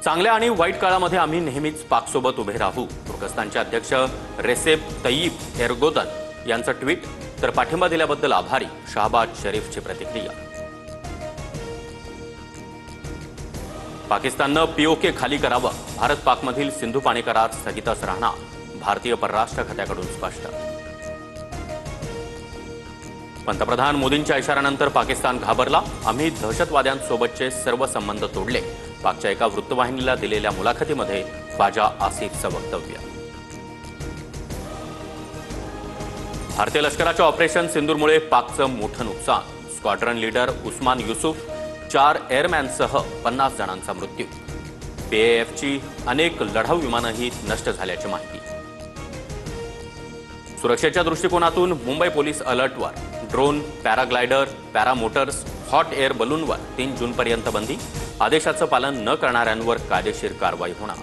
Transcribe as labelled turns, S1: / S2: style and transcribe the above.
S1: चांगल्या आणि वाईट काळामध्ये आम्ही नेहमीच पाकसोबत उभे राहू. तुर्कस्तानचे अध्यक्ष रेसेप तय्यिप एर्दोगन यांचं ट्विट. तर पाठिंबा दिल्याबद्दल आभारी शहबाज शरीफची प्रतिक्रिया. पाकिस्ताननं पीओके खाली करावं. भारत पाकमधील सिंधू पाणी करार स्थगितच राहणार. भारतीय परराष्ट्र खात्याकडून स्पष्ट. पंतप्रधान मोदींच्या इशाऱ्यानंतर पाकिस्तान घाबरला. आम्ही दहशतवाद्यांसोबतचे सर्व संबंध तोडले. पाकच्या एका वृत्तवाहिनीला दिलेल्या मुलाखतीमध्ये ख्वाजा आसिफचं वक्तव्य. भारतीय लष्कराच्या ऑपरेशन सिंदूरमुळे पाकचं मोठं नुकसान. स्क्वॉड्रन लीडर उस्मान युसुफ, 4 एअरमॅनसह 50 जणांचा मृत्यू. पीएएफची अनेक लढाऊ विमानंही नष्ट झाल्याची माहिती. सुरक्षेच्या दृष्टिकोनातून मुंबई पोलीस अलर्टवर. Drone, paraglider, paramotors, hot air बलूनवर 3 जूनपर्यंत बंदी. आदेशाचं पालन न करणाऱ्यांवर कायदेशीर कारवाई होणार.